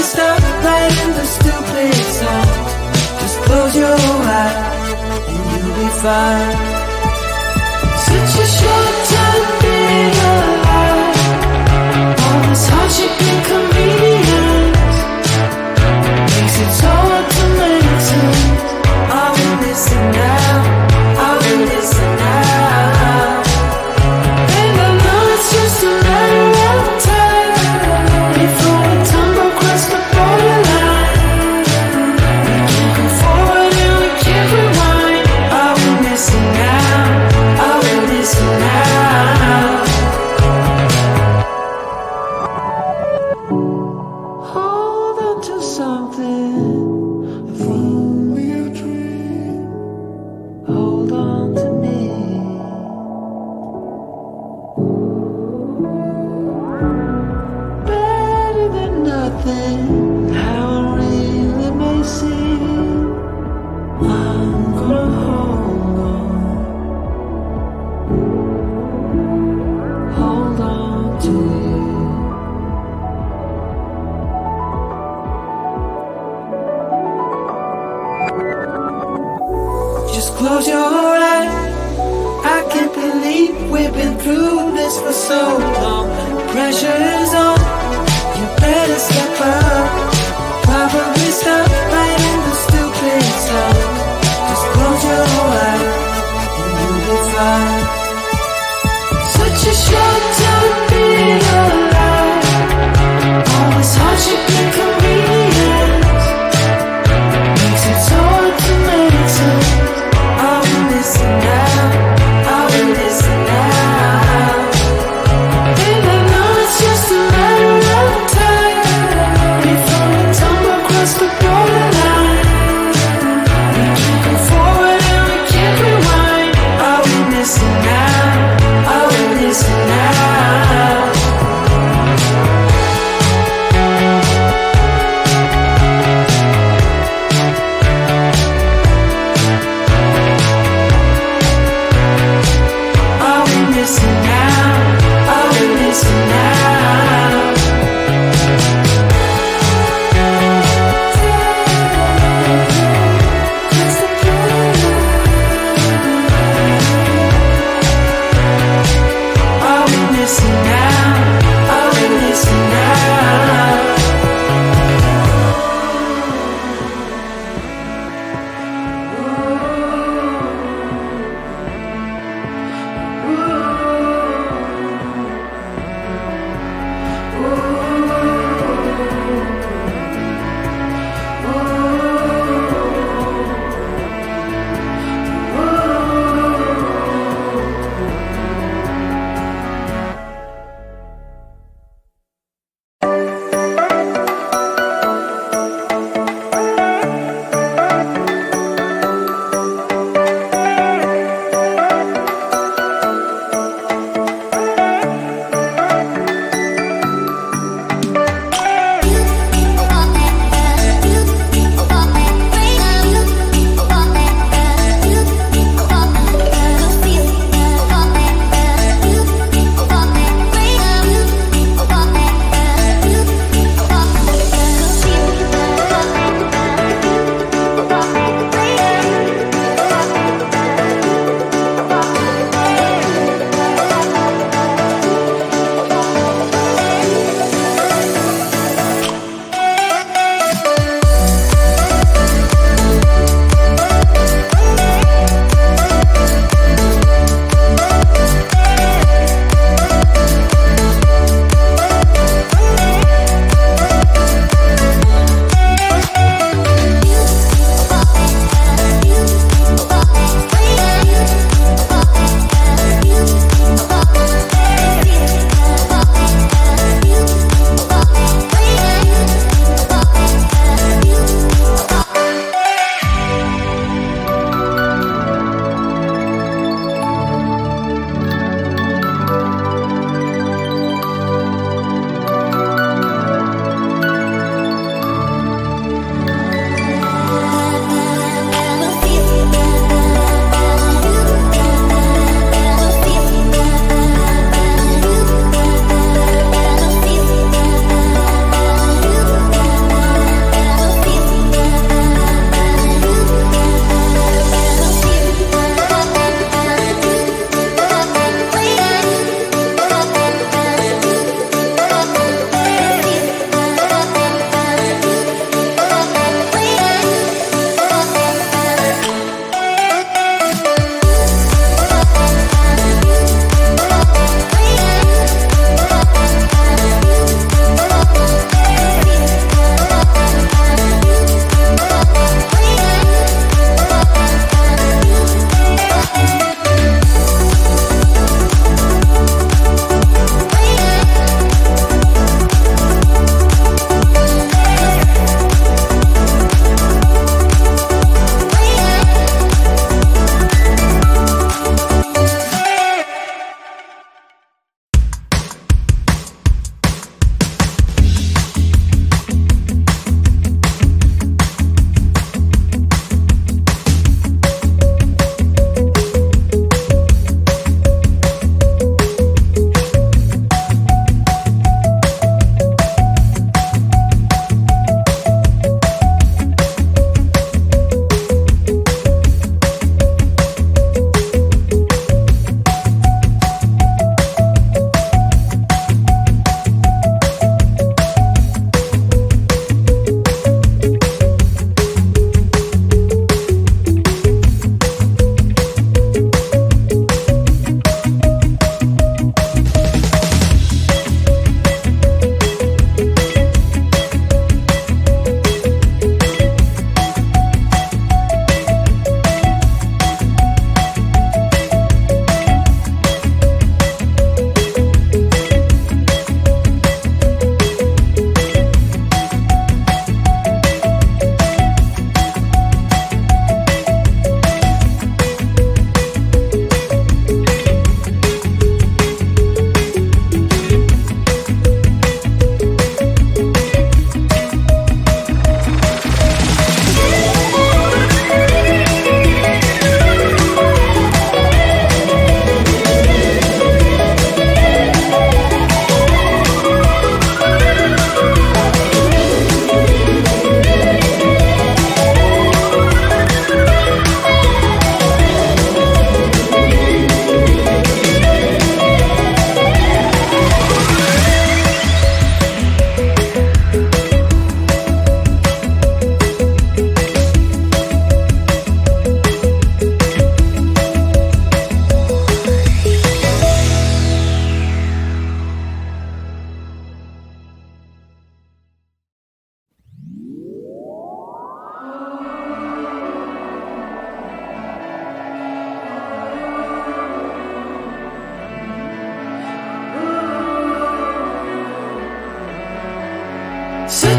probably stop writing the stupid song. Just close your eyes and you'll be fine. Such a short time being alive. All this hardship and convenience makes it so hard to make sense. Are we missing now? Are we missing now? And I know it's just a matter of time before we tumble across the borderline. We can't go forward and we can't rewind. Are we missing now? Are we missing now? Hold on to something, if only a dream. Hold on to me. Better than nothing, how it really may seem. I'm gonna hold on to you. Just close your eyes. I can't believe we've been through this for so long. Pressure is on. You better step up. Probably stop writing the stupid song. Just close your eyes and you'll be fine. Such a short time being alive. All this hardship and convenience makes it so hard to make sense. Are we missing now? Are we missing now? And I know it's just a matter of time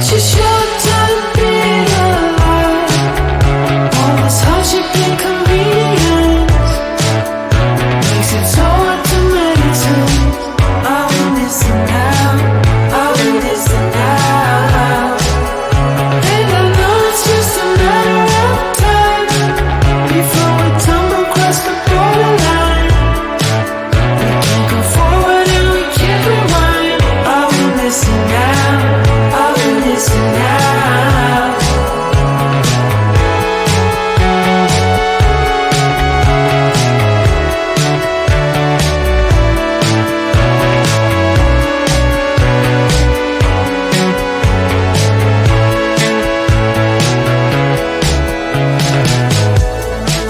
Such a short time being alive. All this hardship and convenience makes it so hard to meditate. I will listen now, I will listen now. And I know it's just a matter of time before we tumble across the borderline. We can't go forward and we can't rewind. I will listen now, I will listen now.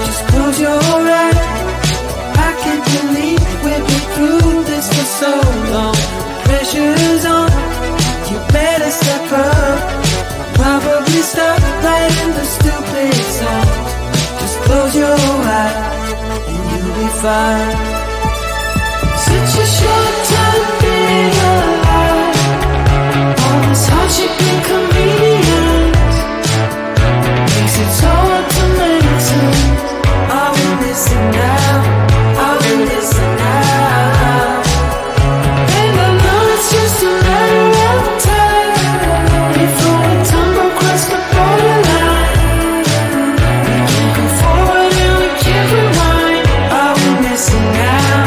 Just close your eyes. I can't believe we've been through this for so long. Pressure's on, you better step up. Probably stop writing the stupid song. Just close your eyes and you'll be fine. Such a short time being alive. All this hardship and convenience makes it so hard to meditate. I will listen now, I will listen now. And I know it's just a matter of time before we tumble across the borderline. We can't go forward and we can't rewind. I will listen now,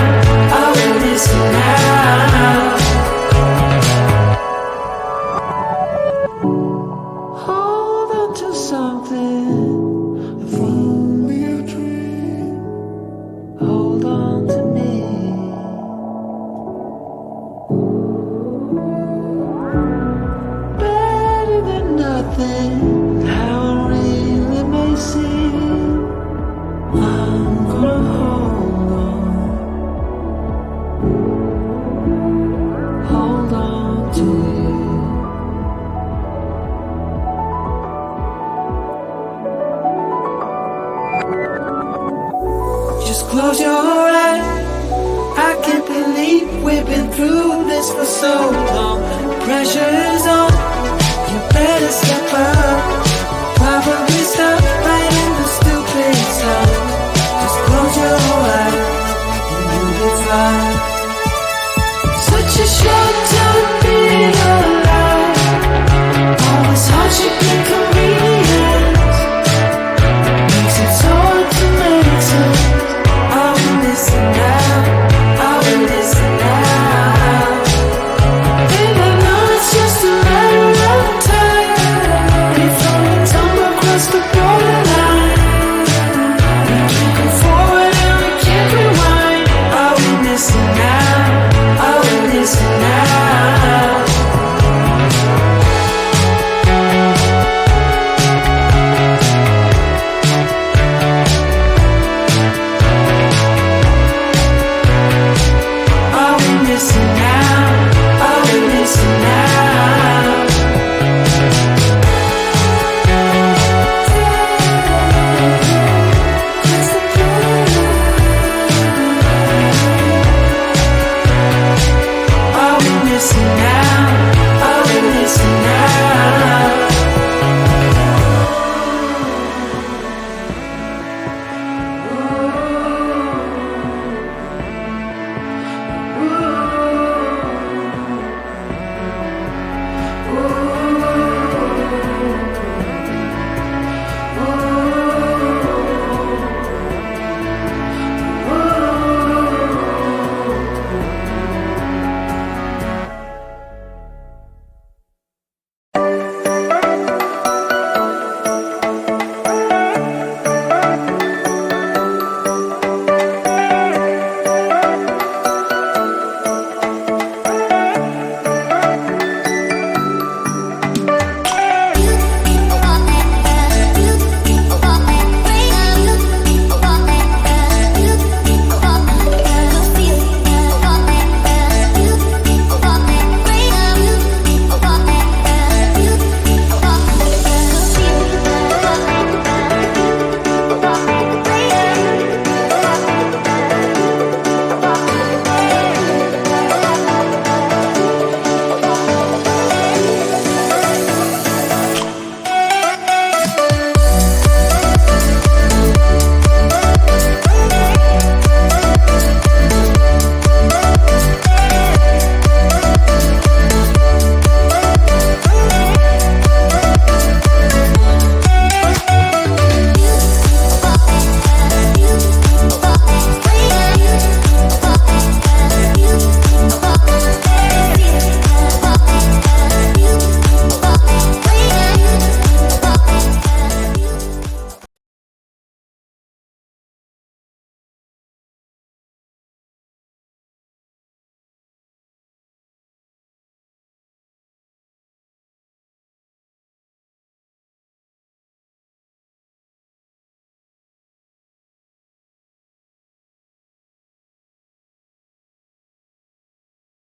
I will listen now. Hold on to something, if only a dream. Hold on to me. Better than nothing, how it really may seem. I'm gonna hold on to you. Just close your eyes. I can't believe we've been through this for so long. Pressure's on,